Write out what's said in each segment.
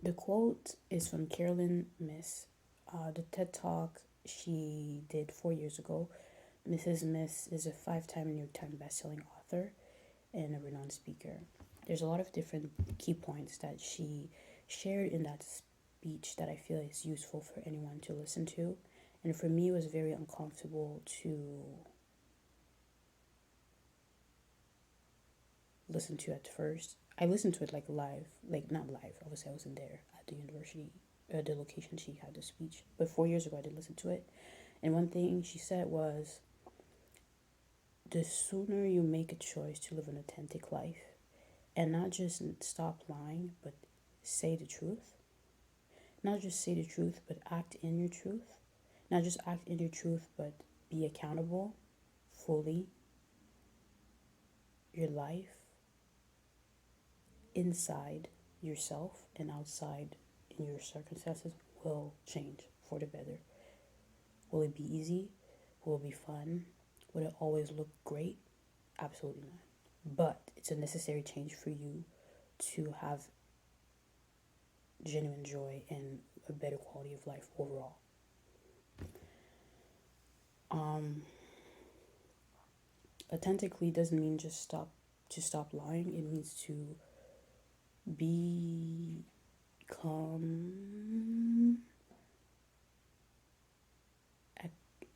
The quote is from Caroline Myss. The TED Talk she did 4 years ago. Mrs. Myss is a five-time New York Times bestselling author and a renowned speaker. There's a lot of different key points that she shared in that speech that I feel is useful for anyone to listen to. And for me, it was very uncomfortable to listen to at first. I listened to it like live, like not live. Obviously, I wasn't there at the university, the location she had the speech. But 4 years ago, I did listen to it. And one thing she said was, the sooner you make a choice to live an authentic life and not just stop lying, but say the truth, not just say the truth, but act in your truth, not just act in your truth, but be accountable fully, your life inside yourself and outside in your circumstances will change for the better. Will it be easy? Will it be fun? Will it always look great? Absolutely not. But it's a necessary change for you to have genuine joy and a better quality of life overall. Um, Authentically doesn't mean stop lying. It means to become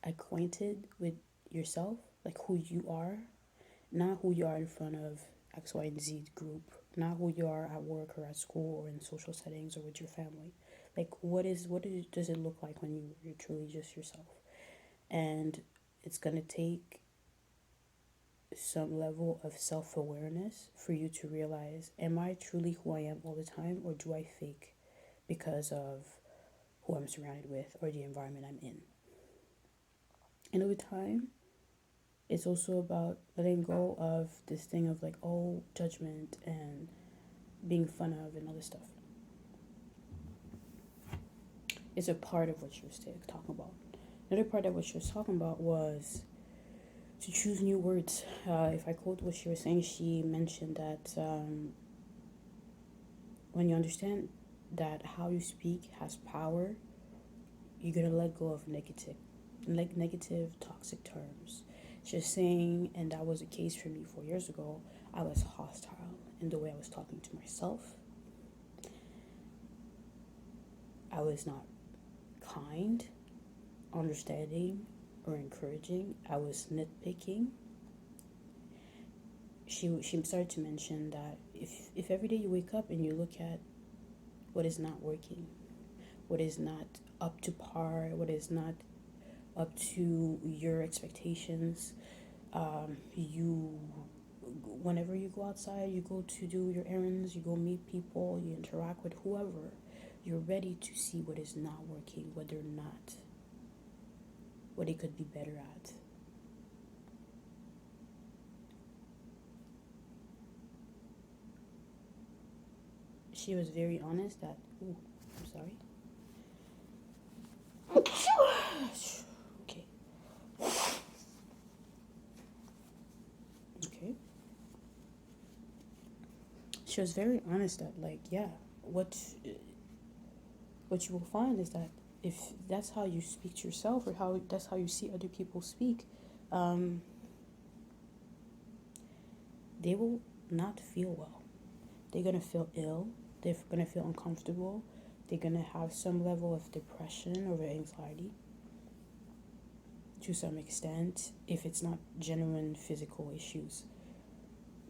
acquainted with yourself, like who you are, not who you are in front of X, Y, and Z group, not who you are at work or at school or in social settings or with your family. Like does it look like when you're truly just yourself? And it's gonna take some level of self awareness for you to realize, am I truly who I am all the time, or do I fake because of who I'm surrounded with or the environment I'm in? And over time, it's also about letting go of this thing of like, oh, judgment and being fun of and all this stuff. It's a part of what she was talking about. Another part of what she was talking about was to choose new words. If I quote what she was saying, she mentioned that when you understand that how you speak has power, you're gonna let go of negative toxic terms. Just saying, and that was the case for me 4 years ago. I was hostile in the way I was talking to myself. I was not kind, understanding, or encouraging. I was nitpicking. She started to mention that if every day you wake up and you look at what is not working, what is not up to par, what is not up to your expectations, you whenever you go outside, you go to do your errands, you go meet people, you interact with whoever, you're ready to see what is not working, whether or not what it could be better at. She was very honest that, ooh, I'm sorry. Okay. Okay. She was very honest that, like, yeah, what you will find is that if that's how you speak to yourself or how that's how you see other people speak, um, they will not feel well. They're gonna feel ill. They're gonna feel uncomfortable. They're gonna have some level of depression or anxiety to some extent if it's not genuine physical issues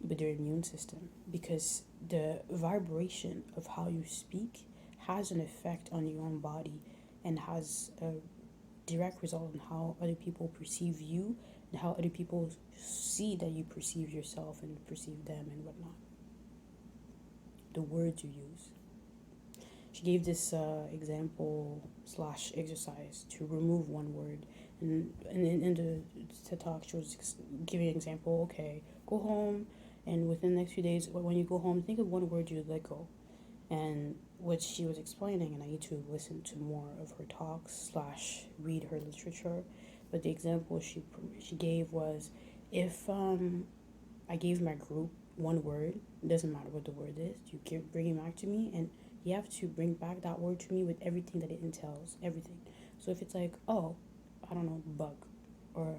with their immune system, because the vibration of how you speak has an effect on your own body and has a direct result on how other people perceive you and how other people see that you perceive yourself and perceive them and whatnot. The words you use. She gave this example slash exercise to remove one word. And in the TED Talk, she was giving an example. Okay, go home, and within the next few days, when you go home, think of one word you would let go. And what she was explaining, and I need to listen to more of her talks slash read her literature. But the example she gave was, if I gave my group one word, it doesn't matter what the word is, you bring it back to me, and You have to bring back that word to me with everything that it entails, everything. So if it's like, oh, I don't know, bug, or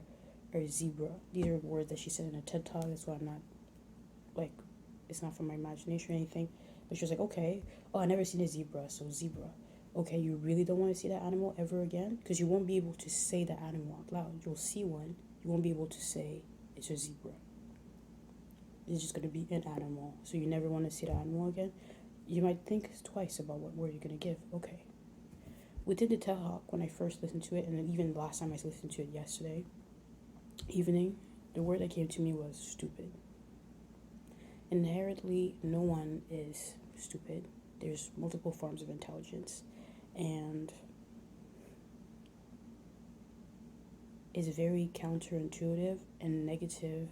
zebra. These are words that she said in a TED Talk. That's why I'm not like, it's not from my imagination or anything. But she was like, okay, oh, I never seen a zebra, so zebra. Okay, you really don't want to see that animal ever again? Because you won't be able to say the animal out loud. You'll see one, you won't be able to say it's a zebra. It's just going to be an animal. So you never want to see the animal again? You might think twice about what word you're going to give. Okay. Within the TED when I first listened to it, and then even the last time I listened to it yesterday evening, the word that came to me was stupid. Inherently, no one is stupid. There's multiple forms of intelligence, and it's very counterintuitive and negative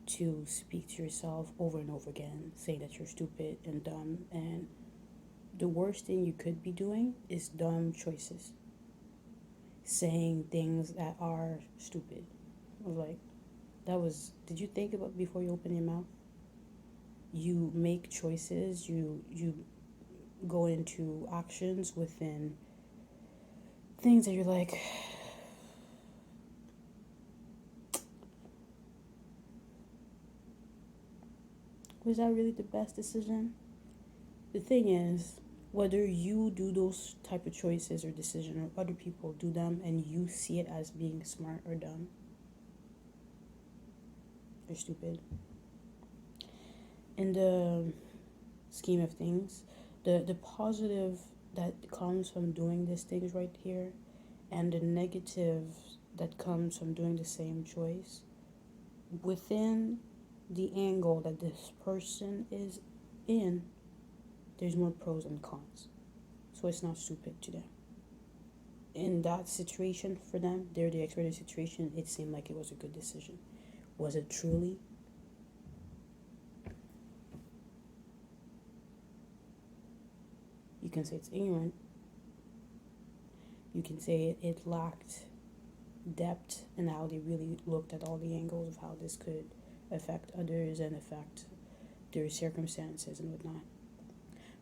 to speak to yourself over and over again, saying that you're stupid and dumb. And the worst thing you could be doing is dumb choices, saying things that are stupid. I was like, did you think about before you open your mouth? You make choices, you go into actions within things that you're like, was that really the best decision? The thing is, whether you do those type of choices or decision or other people do them and you see it as being smart or dumb or stupid, in the scheme of things, the positive that comes from doing these things right here and the negative that comes from doing the same choice within the angle that this person is in, there's more pros and cons. So it's not stupid to them. In that situation for them, they're the expert in the situation, it seemed like it was a good decision. Was it truly? You can say it's ignorant. You can say it lacked depth in how they really looked at all the angles of how this could affect others and affect their circumstances and whatnot.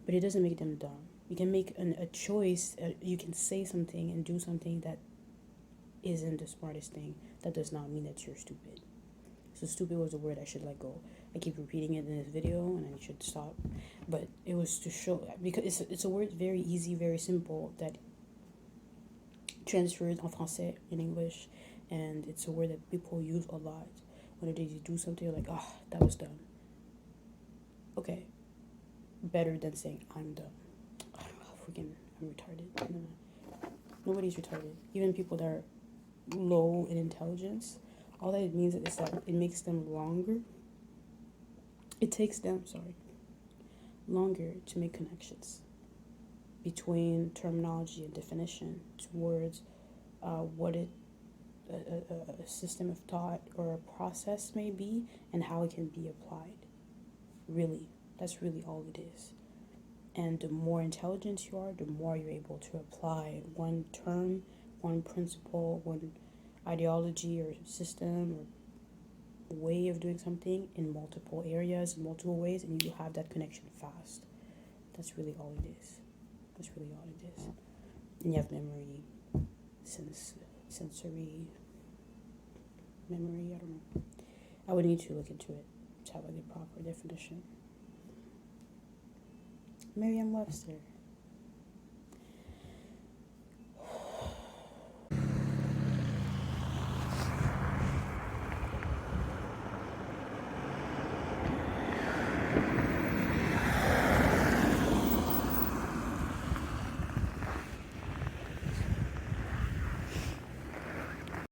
But it doesn't make them dumb. You can make a choice, you can say something and do something that isn't the smartest thing. That does not mean that you're stupid. So stupid was a word I should let go. I keep repeating it in this video and I should stop. But it was to show, because it's a word very easy, very simple, that transferred en français in English, and it's a word that people use a lot. When they do something, you're like, oh, that was dumb. Okay. Better than saying I'm dumb. I don't know, I'm retarded. No. Nobody's retarded. Even people that are low in intelligence, all that it means is that it makes them longer. It takes them, longer to make connections between terminology and definition towards what a system of thought or a process may be and how it can be applied. Really, that's really all it is. And the more intelligent you are, the more you're able to apply one term, one principle, one ideology or system or way of doing something in multiple areas, in multiple ways, and you have that connection fast. That's really all it is. And you have memory, sensory memory, I don't know. I would need to look into it to have like a proper definition. Merriam-Webster.